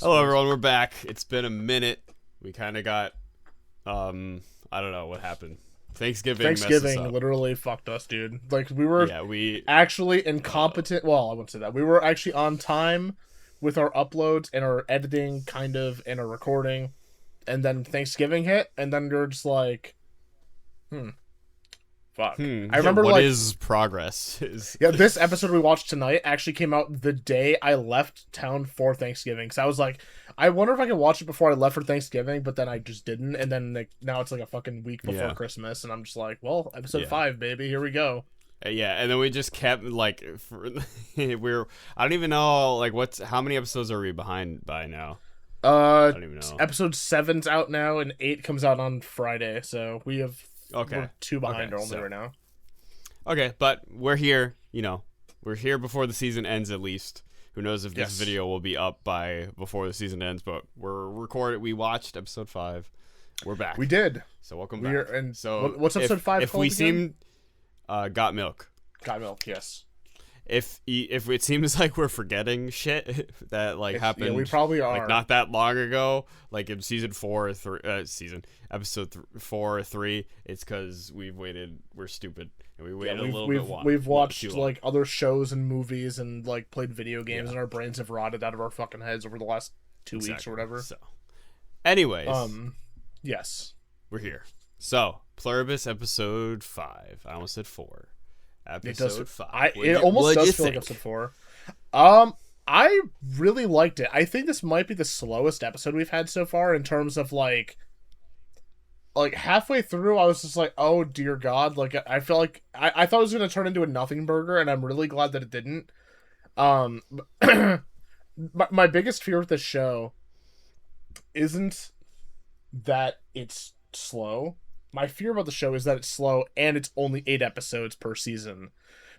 Hello, everyone. We're back. It's been a minute. We kind of got, I don't know what happened. Thanksgiving messed us up. Literally fucked us, dude. Like, we were we actually incompetent. Well, I wouldn't say that. We were actually on time with our uploads and our editing, kind of, and our recording. And then Thanksgiving hit, and then you're just like, fuck. I remember, what is progress? Yeah, this episode we watched tonight actually came out the day I left town for Thanksgiving. Because I was like, I wonder if I could watch it before I left for Thanksgiving, but then I just didn't. And then now it's like a fucking week before Christmas, and I'm just like, well, episode 5, baby, here we go. And then we just kept like, I don't even know like how many episodes are we behind by now? I don't even know. Episode 7's out now, and 8 comes out on Friday, so we're 2 behind only right now. Okay, but we're here. We're here before the season ends at least. Who knows if this video will be up before the season ends? But we're recorded. We watched episode 5. We're back. We did. So welcome back. And so what's episode 5 if called we again? Got milk. Got milk. Yes. If it seems like we're forgetting shit that happened, yeah, we probably are. Like not that long ago, like in season 4, episode 4 or 3, it's because we've waited. We're stupid, and we waited a little bit long. We've watched like other shows and movies and like played video games, and our brains have rotted out of our fucking heads over the last 2 weeks or whatever. So, anyways, yes, we're here. So, Pluribus episode 5. I almost said 4. Episode 5. It almost does feel like episode 4. I really liked it. I think this might be the slowest episode we've had so far in terms of like halfway through I was just like, oh dear God, like I felt like I thought it was gonna turn into a nothing burger, and I'm really glad that it didn't. My biggest fear with this show isn't that it's slow. My fear about the show is that it's slow and it's only 8 episodes per season.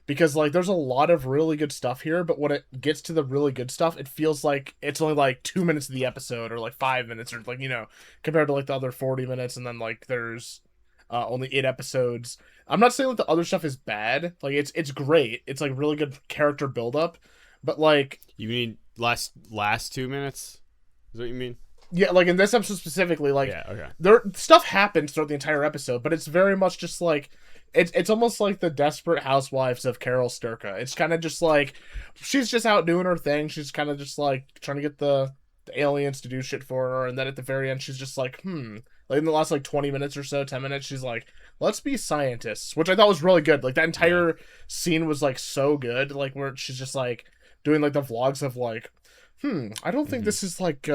Because, like, there's a lot of really good stuff here, but when it gets to the really good stuff, it feels like it's only, like, 2 minutes of the episode, or, like, 5 minutes, or, like, compared to, like, the other 40 minutes, and then, like, there's only 8 episodes. I'm not saying that the other stuff is bad. Like, it's great. It's, like, really good character build-up, but, like... You mean last 2 minutes? Is what you mean? Yeah, like in this episode specifically, like stuff happens throughout the entire episode, but it's very much just like it's almost like the Desperate Housewives of Carol Sturka. It's kind of just like she's just out doing her thing. She's kind of just like trying to get the aliens to do shit for her, and then at the very end, she's just like like in the last like 20 minutes or so, 10 minutes, she's like, let's be scientists, which I thought was really good. Like that entire scene was like so good, like where she's just like doing like the vlogs of like, I don't think this is like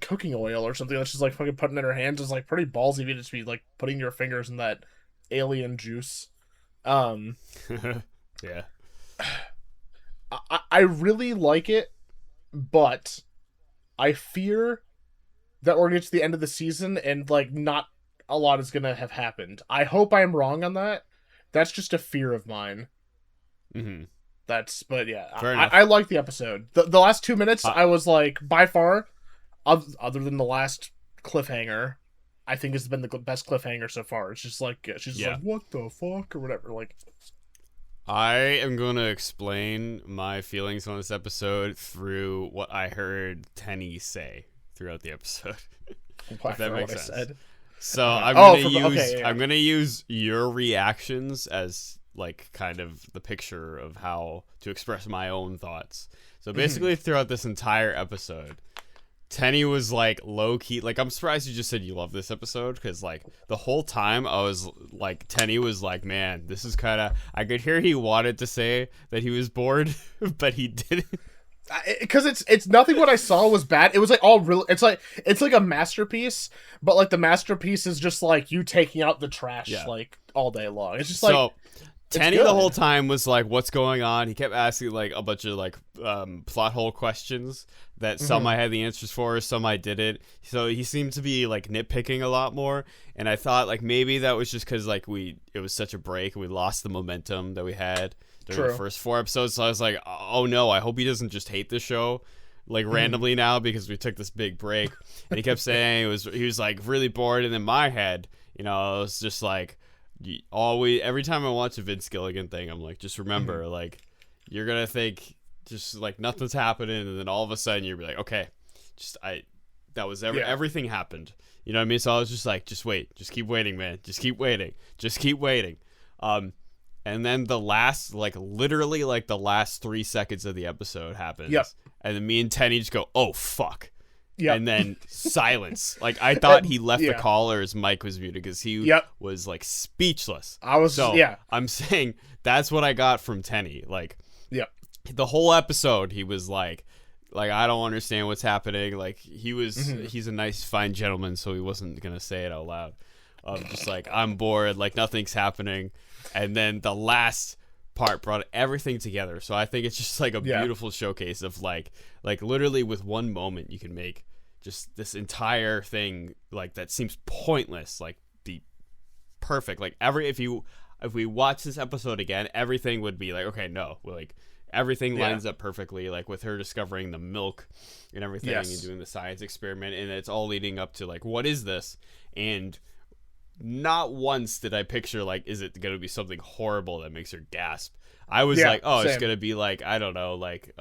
cooking oil or something. That's just like fucking putting in her hands is like pretty ballsy to just be like putting your fingers in that alien juice. Yeah. I really like it, but I fear that we're getting to the end of the season and like not a lot is gonna have happened. I hope I'm wrong on that. That's just a fear of mine. But yeah, I like the episode. The last 2 minutes, I was like, by far, other than the last cliffhanger, I think it's been the best cliffhanger so far. It's just like she's like, what the fuck, or whatever. Like, I am gonna explain my feelings on this episode through what I heard Tenney say throughout the episode. If that makes sense. So I'm gonna use your reactions as like kind of the picture of how to express my own thoughts. So basically, throughout this entire episode, Tenney was like low key. Like, I'm surprised you just said you love this episode, because like the whole time I was like, Tenney was like, man, this is kind of. I could hear he wanted to say that he was bored, but he didn't. Because it's nothing. What I saw was bad. It was like all real. It's like a masterpiece, but like the masterpiece is just like you taking out the trash like all day long. It's just like. Tenney the whole time was like, what's going on? He kept asking like a bunch of like plot hole questions that some I had the answers for, some I didn't. So he seemed to be like nitpicking a lot more, and I thought like maybe that was just because like it was such a break and we lost the momentum that we had during the first 4 episodes. So I was like, oh no, I hope he doesn't just hate the show like randomly now because we took this big break. And he kept saying he was like really bored, and in my head, it was just like, every time I watch a Vince Gilligan thing, I'm like, just remember, like, you're gonna think just like nothing's happening, and then all of a sudden you're like, okay, everything happened. You know what I mean? So I was just like, just wait, just keep waiting, man, just keep waiting. And then the last, like literally like the last 3 seconds of the episode happens. Yep. And then me and Tenney just go, oh fuck. Yep. And then silence. Like I thought he left the call or his mic was muted because he was like speechless. I'm saying that's what I got from Tenney. Like, the whole episode he was like I don't understand what's happening. Like he's a nice fine gentleman, so he wasn't gonna say it out loud. Just like, I'm bored, like nothing's happening. And then the last part brought everything together. So I think it's just like a beautiful showcase of like literally with one moment you can make just this entire thing like that seems pointless like be perfect. Like if we watch this episode again, everything would be like, okay, no, like everything lines up perfectly, like with her discovering the milk and everything and doing the science experiment, and it's all leading up to like, what is this? And not once did I picture like, is it going to be something horrible that makes her gasp? I was like, oh, it's going to be like, I don't know, like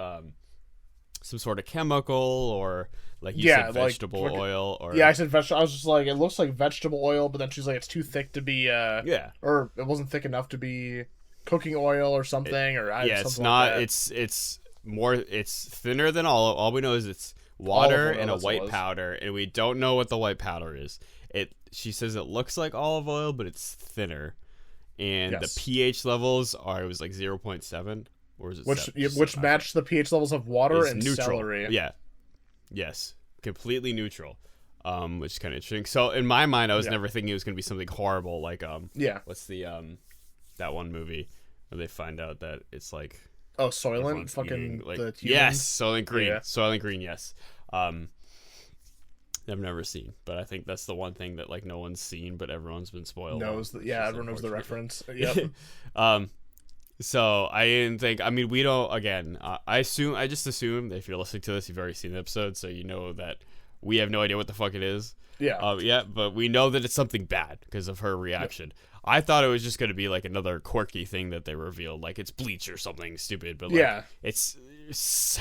some sort of chemical, or like you said, vegetable oil. Or I said vegetable. I was just like, it looks like vegetable oil, but then she's like, it's too thick to be or it wasn't thick enough to be cooking oil or something. It's not. Like it's more. It's thinner than all we know is it's water and a white powder, and we don't know what the white powder is. She says it looks like olive oil, but it's thinner, and the pH levels was like 0.7, or is it which matched the pH levels of water and neutral. Celery. Yes, completely neutral, which is kind of interesting. So in my mind, I was never thinking it was going to be something horrible like what's the that one movie where they find out that it's like Soylent, fucking like, the yes, Soylent Green, Soylent Green, yes. I've never seen, but I think that's the one thing that like no one's seen, but everyone's been spoiled. Everyone knows the reference. Yep. So I didn't think. I mean, we don't. Again, I just assume that if you're listening to this, you've already seen the episode, so you know that we have no idea what the fuck it is. But we know that it's something bad because of her reaction. Yep. I thought it was just going to be like another quirky thing that they revealed, like it's bleach or something stupid, but like it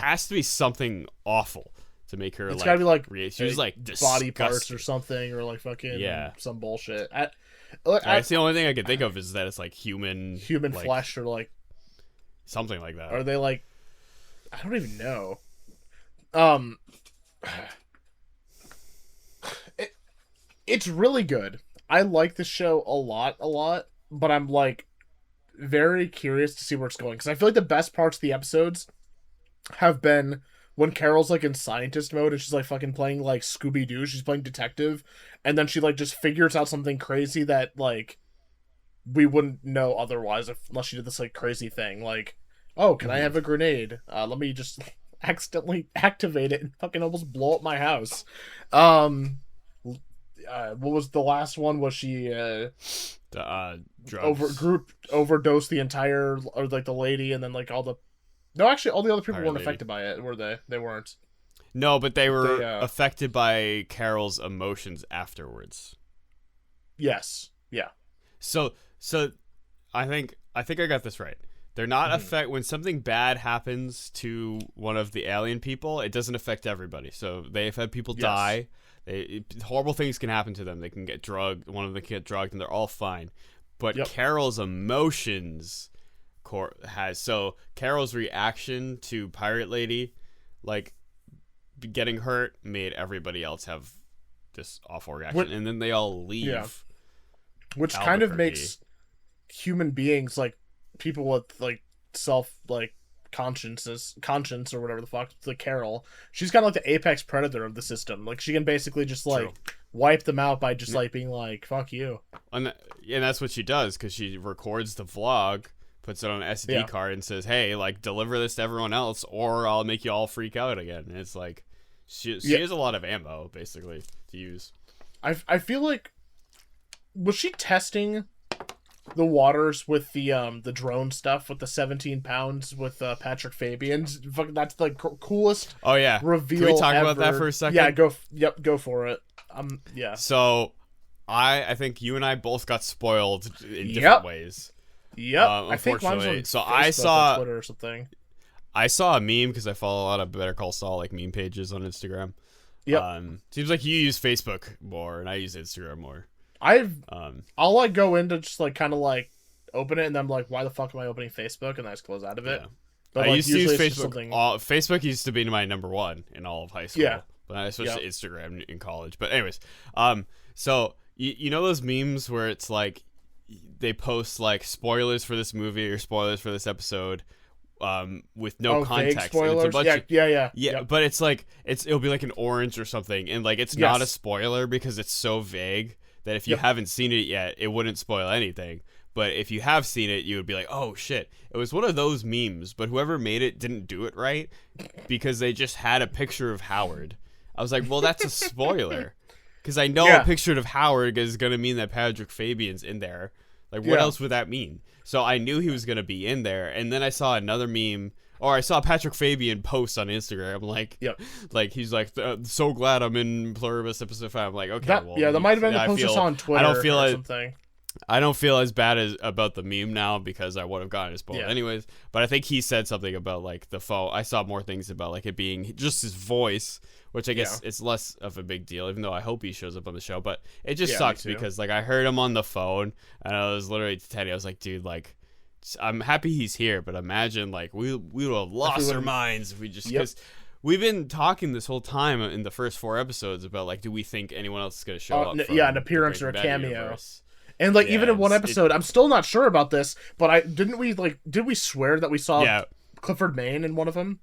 has to be something awful to make her it's gotta be like she was like body parts or something, or like fucking some bullshit. That's the only thing I can think of is that it's like human like, flesh, or like something like that. Are they like, I don't even know. It's really good. I like the show a lot, but I'm like very curious to see where it's going, because I feel like the best parts of the episodes have been when Carol's like in scientist mode and she's like fucking playing like Scooby-Doo, she's playing detective, and then she like just figures out something crazy that like we wouldn't know otherwise unless she did this like crazy thing, like, oh, can I have a grenade? Let me just accidentally activate it and fucking almost blow up my house. What was the last one? Was she drugs. Overdosed the entire, or like the lady, and then like all the other people weren't affected by it, were they? They weren't. No, but they were affected by Carol's emotions afterwards. Yes. Yeah. So I think I got this right. They're not when something bad happens to one of the alien people, it doesn't affect everybody. So they've had people die. Horrible things can happen to them. They can get drugged. One of them can get drugged, and they're all fine. But Carol's emotions so Carol's reaction to Pirate Lady, like getting hurt, made everybody else have this awful reaction, and then they all leave. Which kind of makes human beings, like people with like self like conscience or whatever the fuck, like Carol, she's kind of like the apex predator of the system. Like she can basically just like wipe them out by just like being like, fuck you. And that's what she does, because she records the vlog, puts it on an SD card, and says, hey, like, deliver this to everyone else, or I'll make you all freak out again. And it's like, she has a lot of ammo, basically, to use. I feel like, was she testing the waters with the drone stuff with the 17 pounds with Patrick Fabian? That's the coolest reveal. Can we talk ever. About that for a second? Yeah, go for it. Yeah. So, I think you and I both got spoiled in different ways. Yep. I think mine was on Facebook or Twitter or something. I saw a meme because I follow a lot of Better Call Saul like meme pages on Instagram. Yeah. Seems like you use Facebook more and I use Instagram more. I'll like go into just like kind of like open it and then I'm like, why the fuck am I opening Facebook? And then I just close out of it. Yeah. But I like, used to use Facebook. Facebook used to be my number one in all of high school. Yeah. But I switched to Instagram in college. But anyways, so you know those memes where it's like they post like spoilers for this movie or spoilers for this episode, with no context. Vague spoilers. Yeah. Yep. But it's like it'll be like an orange or something, and like it's not a spoiler because it's so vague that if you haven't seen it yet, it wouldn't spoil anything. But if you have seen it, you would be like, oh shit, it was one of those memes, but whoever made it didn't do it right because they just had a picture of Howard. I was like, well, that's a spoiler because I know a picture of Howard is going to mean that Patrick Fabian's in there. Like, what else would that mean? So I knew he was going to be in there. And then I saw another meme, or I saw Patrick Fabian post on Instagram. Like he's like, so glad I'm in Pluribus Episode 5. I'm like, okay, that might have been the post I saw on Twitter or something. I don't feel as bad about the meme now because I would have gotten it spoiled anyways. But I think he said something about like the phone. I saw more things about like it being just his voice, which I guess it's less of a big deal, even though I hope he shows up on the show. But it just sucks because like I heard him on the phone and I was literally to Tenney. I was like, dude, like I'm happy he's here, but imagine like we would have lost our minds if we just because we've been talking this whole time in the first 4 episodes about like, do we think anyone else is going to show up? An appearance or a cameo. Universe? And like even in one episode, I'm still not sure about this, but did we swear that we saw Clifford Maine in one of them?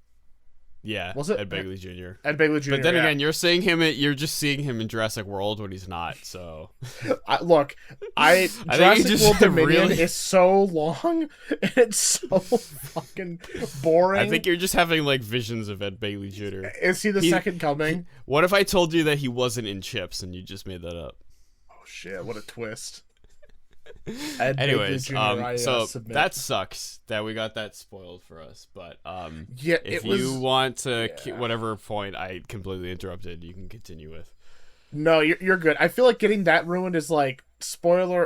Yeah, was it Ed Begley Jr.? Ed Begley Jr. But then again, you're seeing him. You're just seeing him in Jurassic World when he's not. So, Jurassic World Dominion is so long and it's so fucking boring. I think you're just having like visions of Ed Begley Jr. Is he the second coming? What if I told you that he wasn't in Chips and you just made that up? Oh shit! What a twist. Anyways, so that sucks that we got that spoiled for us. But if you want to, whatever point I completely interrupted, you can continue with. No, you're good. I feel like getting that ruined is like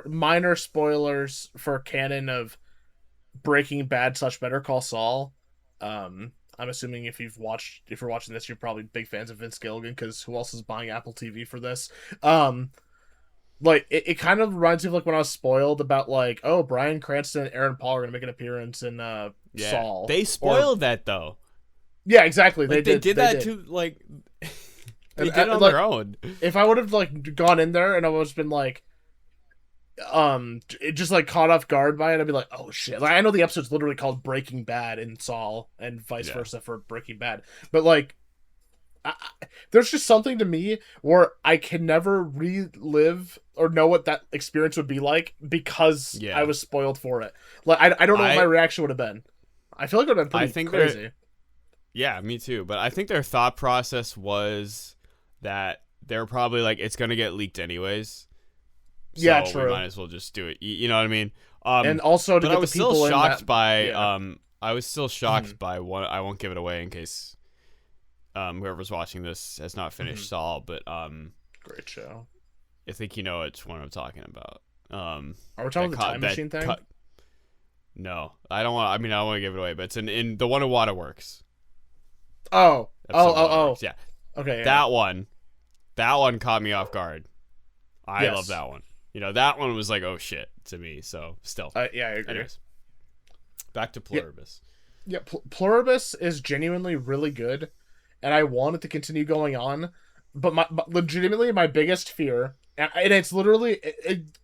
minor spoilers for canon of Breaking Bad / Better Call Saul. I'm assuming if you're watching this, you're probably big fans of Vince Gilligan because who else is buying Apple TV for this? Like, it kind of reminds me of, like, when I was spoiled about, like, oh, Bryan Cranston and Aaron Paul are going to make an appearance in Saul. They spoiled that, though. Yeah, exactly. Like, they did that to, like, they did it on their own. If I would have, like, gone in there and I would have been, like, just, like, caught off guard by it, I'd be like, oh, shit. Like, I know the episode's literally called Breaking Bad in Saul and vice versa for Breaking Bad. But, like, there's just something to me where I can never relive or know what that experience would be like because I was spoiled for it. Like I don't know what my reaction would have been. I feel like it would have been pretty crazy. Yeah, me too. But I think their thought process was that they're probably like, it's gonna get leaked anyways. So true. We might as well just do it. You know what I mean? And also, I was still shocked by I was still shocked by one. I won't give it away in case whoever's watching this has not finished Saul, but great show. I think you know which one I'm talking about. Are we talking about the time machine thing? No, I don't want. I mean, I don't want to give it away, but it's in the one in Waterworks. Oh. Yeah. Okay. Yeah. That one caught me off guard. I love that one. You know, that one was like, oh shit to me. So still. Yeah, I agree. Anyways, back to Pluribus. Yeah, Pluribus is genuinely really good. And I want it to continue going on, but legitimately my biggest fear, and it's literally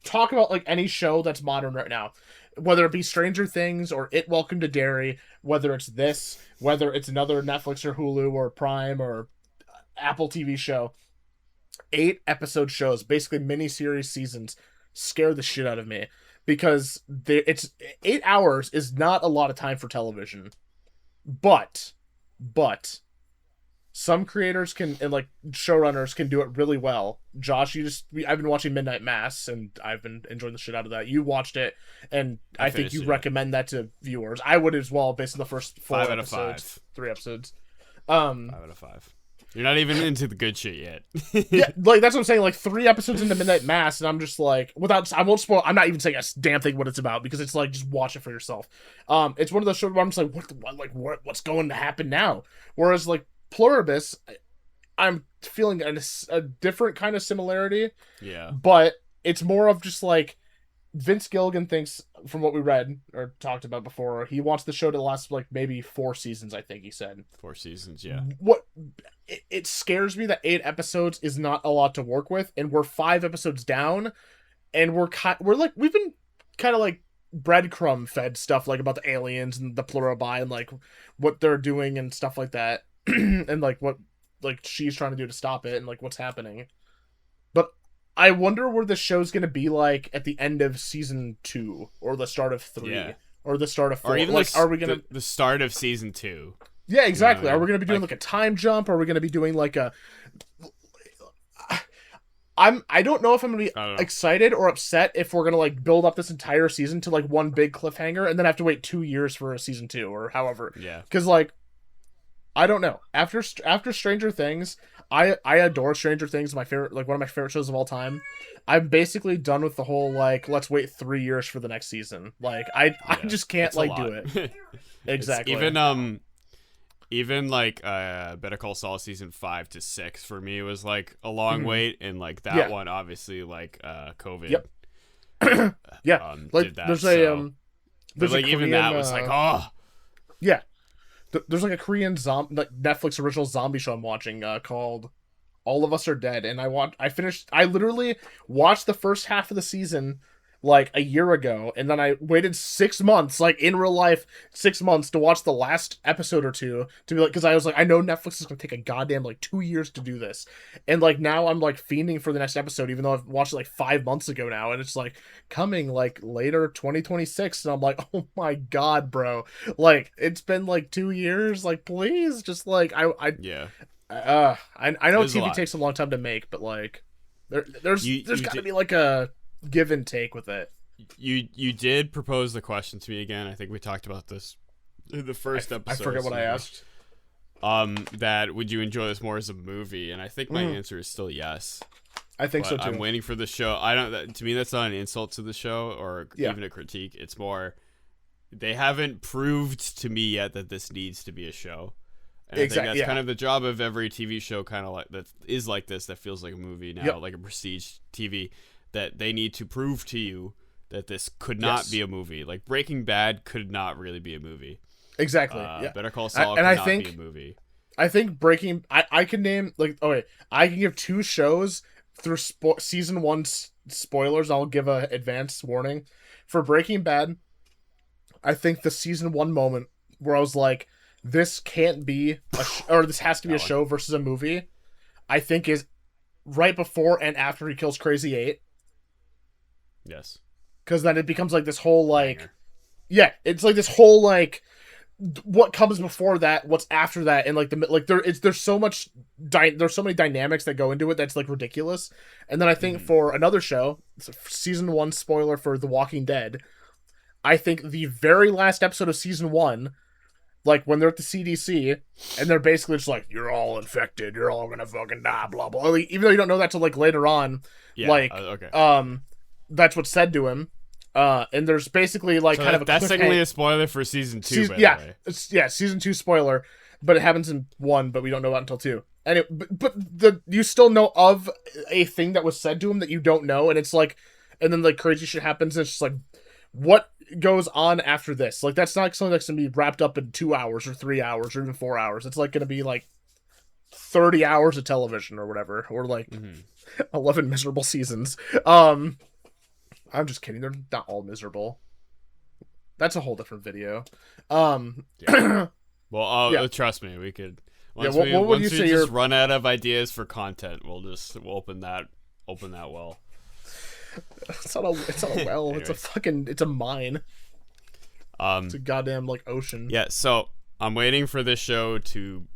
talk about like any show that's modern right now, whether it be Stranger Things or It Welcome to Derry, whether it's this, whether it's another Netflix or Hulu or Prime or Apple TV show, 8-episode shows, basically mini-series seasons, scare the shit out of me because it's 8 hours is not a lot of time for television, but some creators can, and like showrunners can do it really well. Josh, I've been watching Midnight Mass and I've been enjoying the shit out of that. You watched it and I think you recommend that to viewers. I would as well, based on the first 4 episodes, 3 episodes. 5 out of 5. You're not even into the good shit yet. Yeah, like that's what I'm saying. Like 3 episodes into Midnight Mass, and I'm just like, I won't spoil. I'm not even saying a damn thing what it's about because it's like just watch it for yourself. It's one of those shows where I'm just like, what's going to happen now? Whereas like Pluribus, I'm feeling a different kind of similarity. Yeah, but it's more of just like Vince Gilligan thinks, from what we read or talked about before, he wants the show to last like maybe 4 seasons. I think he said 4 seasons. Yeah. It scares me that 8 episodes is not a lot to work with, and we're 5 episodes down, and we've been kind of like breadcrumb fed stuff like about the aliens and the Pluribi and like what they're doing and stuff like that, and like what like she's trying to do to stop it and like what's happening. But I wonder where the show's gonna be like at the end of season 2 or the start of 3 or the start of 4. Or even like, are we gonna the start of season 2? Yeah, exactly. You know what I mean? Are we gonna be doing like a time jump? Or are we gonna be doing like a? I don't know if I'm gonna be excited or upset if we're gonna like build up this entire season to like one big cliffhanger and then have to wait 2 years for a season 2 or however. Yeah. Because like, I don't know. After Stranger Things, I adore Stranger Things. My favorite, like one of my favorite shows of all time. I'm basically done with the whole like let's wait 3 years for the next season. Like I just can't like do it. Exactly. Even like Better Call Saul season 5 to 6 for me was like a long wait, and like that one obviously like COVID. Yep. Like did that, there's but like even that was like yeah. There's like a Korean like Netflix original zombie show I'm watching called All of Us Are Dead, and I literally watched the first half of the season like a year ago, and then I waited 6 months, like in real life, 6 months to watch the last episode or two to be like, because I was like, I know Netflix is gonna take a goddamn like 2 years to do this, and like now I'm like fiending for the next episode, even though I've watched it like 5 months ago now, and it's like coming like later 2026, and I'm like, oh my god, bro, like it's been like 2 years, like please, just like I know TV takes a long time to make, but like there's got to be like a give and take with it. You did propose the question to me again. I think we talked about this in the first episode. I forget what I asked. That would you enjoy this more as a movie? And I think my answer is still yes. I think so too. I'm waiting for the show. To me, that's not an insult to the show or even a critique. It's more they haven't proved to me yet that this needs to be a show. And I think that's kind of the job of every TV show, kind of like that is like this, that feels like a movie now, like a prestige TV. That they need to prove to you that this could not be a movie. Like Breaking Bad could not really be a movie. Exactly. Better Call Saul could not be a movie. I think I can name like I can give 2 shows through season 1 spoilers. I'll give a advance warning for Breaking Bad. I think the season 1 moment where I was like, this can't be or this has to be a show versus a movie, I think is right before and after he kills Crazy 8. Yes. Because then it becomes like this whole like, it's like this whole like, what comes before that, what's after that, and like there's so much there's so many dynamics that go into it that's like ridiculous. And then I think for another show, season 1 spoiler for The Walking Dead, I think the very last episode of season 1, like when they're at the CDC and they're basically just like, you're all infected, you're all gonna fucking die, blah blah. Like, even though you don't know that till like later on, that's what's said to him. And there's basically like kind of a that's technically a spoiler for season 2. By the way. Season 2 spoiler, but it happens in 1, but we don't know about until 2. And you still know of a thing that was said to him that you don't know, and it's like, and then like crazy shit happens, and it's just like, what goes on after this? Like that's not something that's gonna be wrapped up in 2 hours or 3 hours or even 4 hours. It's like gonna be like 30 hours of television or whatever, or like 11 miserable seasons. I'm just kidding. They're not all miserable. That's a whole different video. Well, trust me, we could. Once we just run out of ideas for content, we'll open that well. It's not a well. Anyways. It's a mine. It's a goddamn like ocean. Yeah. So I'm waiting for this show to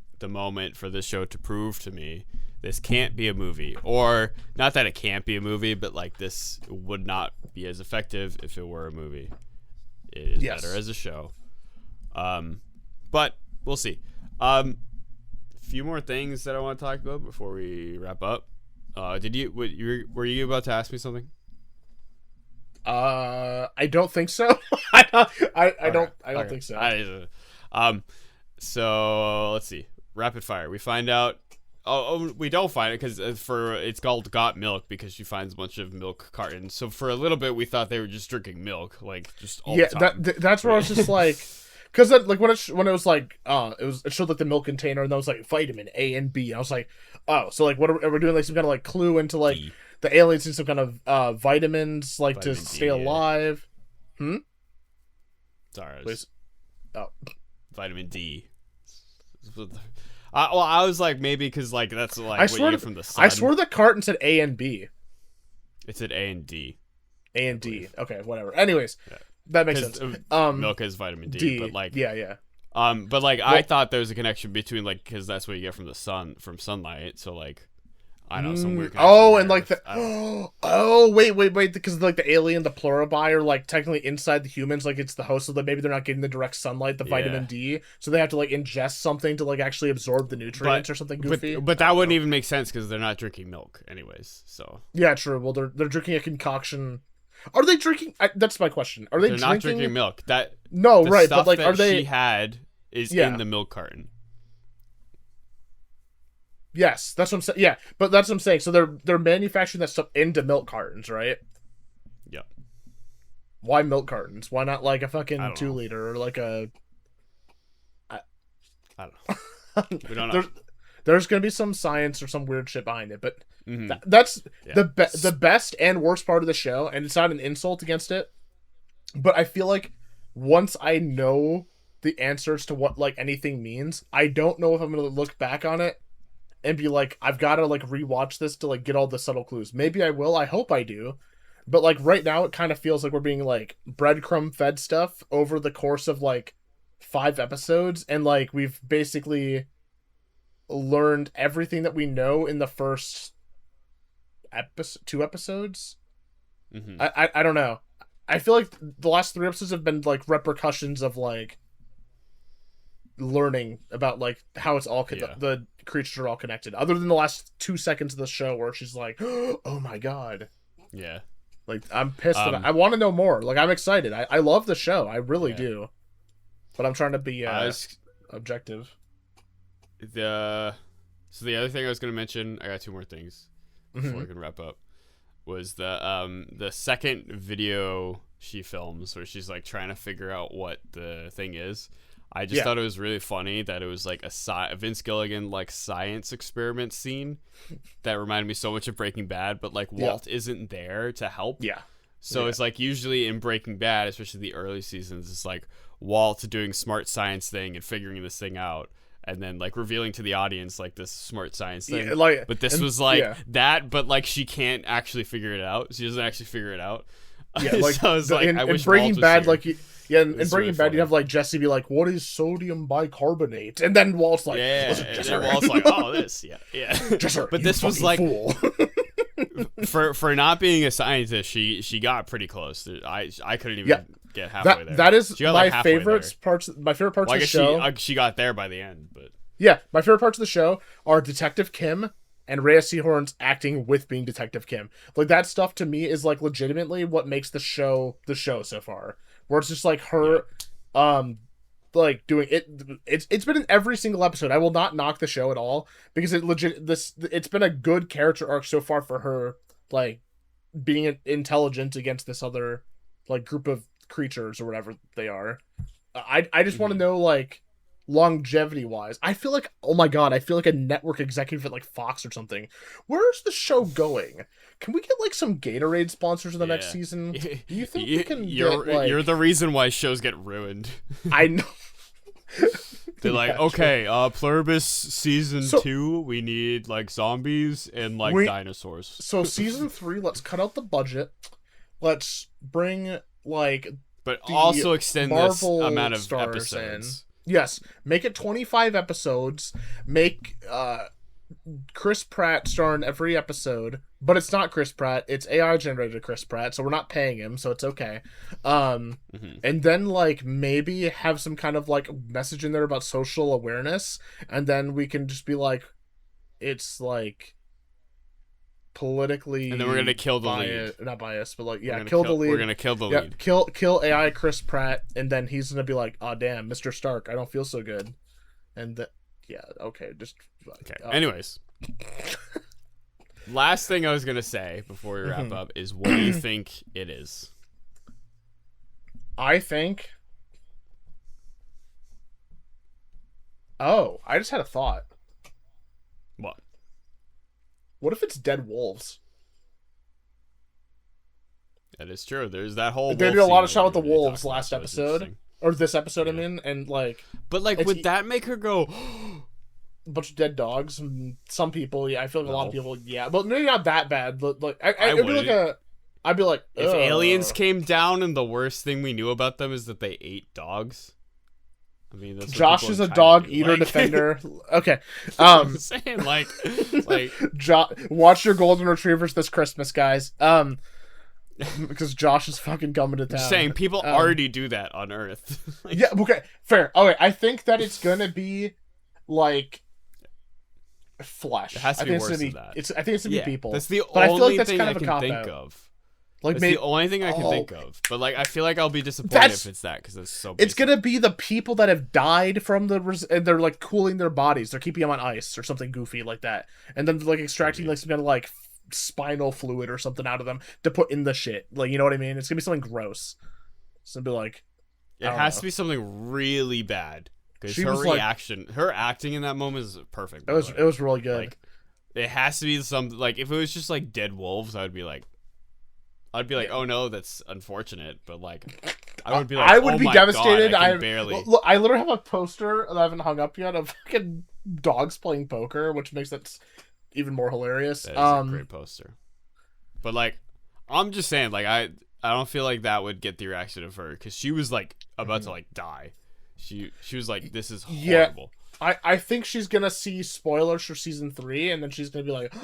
prove to me this can't be a movie, or not that it can't be a movie, but like this would not be as effective if it were a movie. It is better as a show. But we'll see. few more things that I want to talk about before we wrap up. Were you about to ask me something? I don't think so. I don't think so. So let's see. Rapid fire. We find out. We don't find it because it's called Got Milk because she finds a bunch of milk cartons. So for a little bit, we thought they were just drinking milk, like just all the time. That's where I was just like, because like when it was like it showed like the milk container and that was like vitamin A and B. And I was like, oh, so like what are we doing like some kind of like clue into like the aliens need some kind of vitamins like vitamin to stay alive. Yeah. Sorry. Oh, vitamin D. Well, I was like, maybe because like that's like what you get from the sun. I swear the carton said A and B. It said A and D. A and D. Okay, whatever. Anyways, that makes sense. Milk is vitamin D, but like yeah. But like I thought there was a connection between like because that's what you get from the sun from sunlight. So like I know some weird. And like the wait because like the alien, the Pluribus are like technically inside the humans, like it's the host, so that maybe they're not getting the direct sunlight, the vitamin D, so they have to like ingest something to like actually absorb the nutrients or something goofy. But that wouldn't even make sense because they're not drinking milk anyways. So yeah, true. Well, they're drinking a concoction. Are they drinking? That's my question. Are they? They're not drinking milk. But like are they? She had is in the milk carton. Yes, that's what I'm saying. Yeah, but that's what I'm saying. So they're manufacturing that stuff into milk cartons, right? Yep. Why milk cartons? Why not like a fucking 2-liter or like a? I don't know. We don't know. There's gonna be some science or some weird shit behind it, but that's the best and worst part of the show, and it's not an insult against it, but I feel like once I know the answers to what like anything means, I don't know if I'm gonna look back on it and be like, I've got to like rewatch this to like get all the subtle clues. Maybe I will. I hope I do. But like right now, it kind of feels like we're being like breadcrumb fed stuff over the course of like 5 episodes, and like we've basically learned everything that we know in the first 2 episodes. Mm-hmm. I don't know. I feel like the last 3 episodes have been like repercussions of like learning about like how it's all the creatures are all connected, other than the last 2 seconds of the show where she's like, oh my god, like I'm pissed I want to know more. Like I'm excited. I love the show, I really do, but I'm trying to be objective. So the other thing I was going to mention, I got 2 more things before we can wrap up, was the second video she films where she's like trying to figure out what the thing is. I just thought it was really funny that it was like a Vince Gilligan like science experiment scene that reminded me so much of Breaking Bad, but like Walt isn't there to help. So it's like usually in Breaking Bad, especially the early seasons, it's like Walt doing smart science thing and figuring this thing out, and then like revealing to the audience like this smart science thing. But this was like that, but like she can't actually figure it out. She doesn't actually figure it out. Yeah, like, so I was like, I wish Breaking Bad, here. like, in Breaking Bad, you'd have like Jesse be like, "What is sodium bicarbonate?" And then Walt's like, and then Walt's like, "Oh, this, Jesser, but this was like, for not being a scientist, she got pretty close. I couldn't even get halfway there. That is my favorite parts. My favorite parts of the show. She got there by the end, but my favorite parts of the show are Detective Kim and Rhea Seehorn's acting with being Detective Kim. Like that stuff to me is like legitimately what makes the show so far. Where it's just like her like doing it. It's been in every single episode. I will not knock the show at all because it's been a good character arc so far for her, like being intelligent against this other like group of creatures or whatever they are. I just want to know like longevity wise. I feel like, oh my god, I feel like a network executive at like Fox or something. Where's the show going? Can we get like some Gatorade sponsors in the next season? Do you think we can you're the reason why shows get ruined. I know. They're like, okay, Pluribus season 2, we need like zombies and like dinosaurs. So season 3, let's cut out the budget. Let's bring like but also extend Marvel this amount of episodes. Yes, make it 25 episodes. Make Chris Pratt star in every episode, but it's not Chris Pratt. It's AI generated Chris Pratt, so we're not paying him, so it's okay. And then like maybe have some kind of like message in there about social awareness, and then we can just be like, it's like politically, and then we're gonna kill the lead. Not biased, but like kill the lead. We're gonna kill the lead. Kill AI Chris Pratt, and then he's gonna be like, oh damn, Mr. Stark, I don't feel so good, and okay, just okay. Anyways, last thing I was gonna say before we wrap up is, what do you think it is? I think. Oh, I just had a thought. What? What if it's dead wolves? That is true. There's that whole. They did a lot of shot with the wolves last episode, or this episode. Yeah. I mean, and like. But like, would that make her go? A bunch of dead dogs. And some people, yeah, I feel like a lot of people, yeah, but maybe not that bad. Like, I'd be like I'd be like, if aliens came down and the worst thing we knew about them is that they ate dogs. I mean, that's Josh is a dog eater defender. Okay, I'm saying like, watch your golden retrievers this Christmas, guys. Because Josh is fucking coming to town. I'm saying people already do that on Earth. Yeah. Okay. Fair. Okay. I think that it's gonna be like flesh. It has to be worse than that. I think it's gonna be people. That's the only thing I can think of. Like that's the only thing I can think of. But like, I feel like I'll be disappointed if it's that, because it's so basic. It's gonna be the people that have died from and they're like cooling their bodies. They're keeping them on ice or something goofy like that, and then like extracting like some kind of like spinal fluid or something out of them to put in the shit. Like, you know what I mean? It's gonna be something gross. It's gonna be like, it has to be something really bad. Because her reaction, her acting in that moment is perfect. It was really good. Like, it has to be something like, if it was just like dead wolves, I'd be like, oh no, that's unfortunate. But like, I would be like, I would be devastated. God, I barely. Look, I literally have a poster that I haven't hung up yet of fucking dogs playing poker, which makes it even more hilarious. That is a great poster. But like, I'm just saying, like, I don't feel like that would get the reaction of her, because she was like about to like die. She was like, this is horrible. Yeah, I think she's gonna see spoilers for season 3, and then she's gonna be like,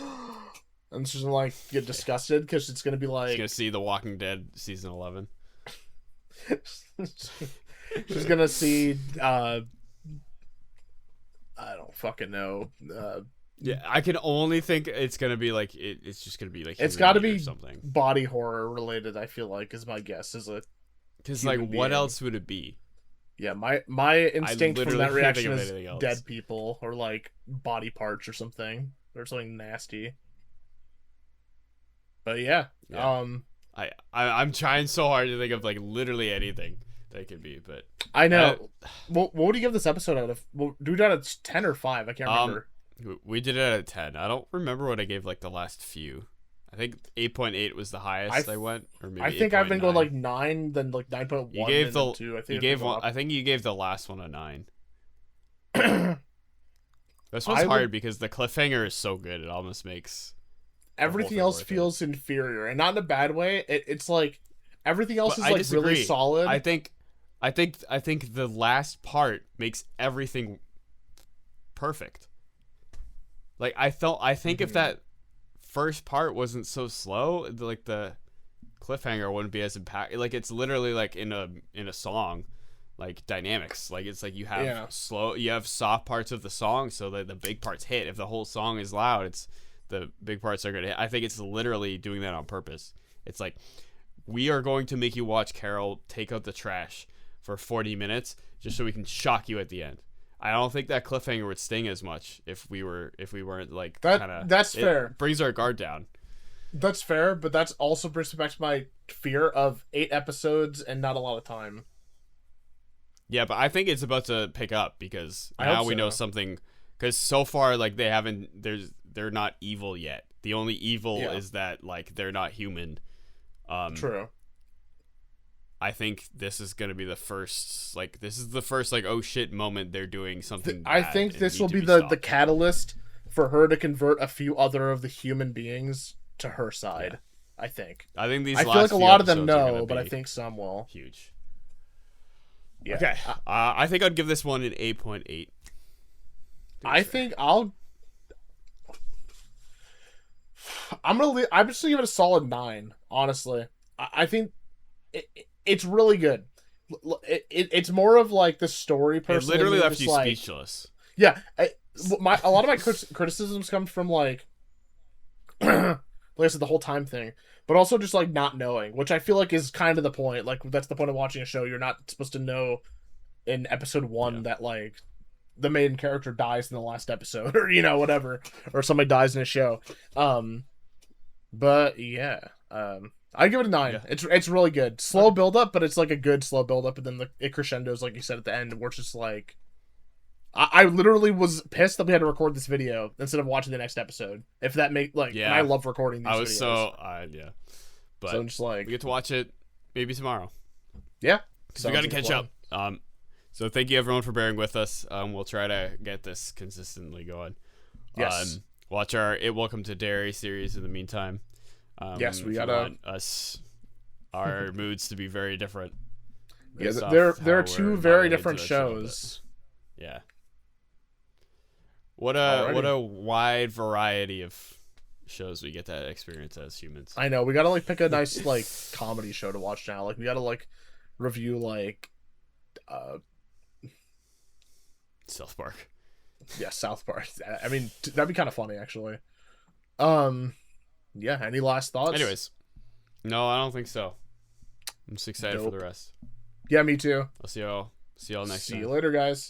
and she's gonna like get disgusted, because it's gonna be like, she's gonna see The Walking Dead season 11. She's gonna see I don't fucking know. Yeah, I can only think it's gonna be like it's just gonna be like, it's got to be something body horror related. I feel like is my guess. Is it? Because like, what else would it be? Yeah, my instinct from that reaction is dead people or like body parts or something nasty. But yeah. I'm trying so hard to think of like literally anything that it could be, but I know. What would you give this episode out of? Well, do it out of 10 or 5? I can't remember. We did it out of 10. I don't remember what I gave like the last few. I think 8.8 was the highest I went, or maybe I think 8. I've been going like 9, then like 9.1. You gave the 2. I think you gave the last one a 9. This one's hard because the cliffhanger is so good. It almost makes everything else feels inferior, and not in a bad way. It's like everything else is like really solid. I think the last part makes everything perfect. Like I think if that first part wasn't so slow, like the cliffhanger wouldn't be as impact. Like it's literally like in a song, like dynamics. Like it's like you have you have soft parts of the song, so that the big parts hit. If the whole song is loud, it's the big parts are gonna hit. I think it's literally doing that on purpose. It's like, we are going to make you watch Carol take out the trash for 40 minutes just so we can shock you at the end. I don't think that cliffhanger would sting as much if we weren't like that. That's fair. Brings our guard down. That's fair, but that's also brings me back to my fear of 8 episodes and not a lot of time. Yeah, but I think it's about to pick up because now we know something. Because so far, like they're not evil yet. The only evil is that like they're not human. True. I think this is going to be the first, like, oh shit moment they're doing something bad. I think this will be the catalyst for her to convert a few other of the human beings to her side. Yeah. I think these. I feel like a lot of them know, but I think some will. Huge. Yeah. Okay. I think I'd give this one an 8.8. I think I'll. I'm just gonna give it a solid 9. Honestly, I think it's really good. It's more of like the story. Personally, it literally left you speechless. Yeah, a lot of my criticisms come from like I said, the whole time thing, but also just like not knowing, which I feel like is kind of the point. Like that's the point of watching a show. You're not supposed to know in episode 1 that like the main character dies in the last episode, or whatever, or somebody dies in a show. But yeah, I give it a 9. Yeah. It's really good. Slow build up, but it's like a good slow build up, and then it crescendos, like you said at the end, where it's just like. I literally was pissed that we had to record this video instead of watching the next episode. If that make and I love recording these videos. But so I'm just like, we get to watch it maybe tomorrow. Yeah. Because we got to catch up. So thank you everyone for bearing with us. We'll try to get this consistently going. Yes. Watch our Welcome to Derry series in the meantime. Yes, we gotta our moods to be very different. Yeah, there are 2 very different shows. Yeah. What a wide variety of shows we get to experience as humans. I know, we gotta like pick a nice like comedy show to watch now. Like we gotta like review like South Park. Yeah, South Park. I mean, that'd be kind of funny actually. Yeah, any last thoughts? Anyways. No, I don't think so. I'm just excited for the rest. Yeah, me too. I'll see y'all next time. See you later, guys.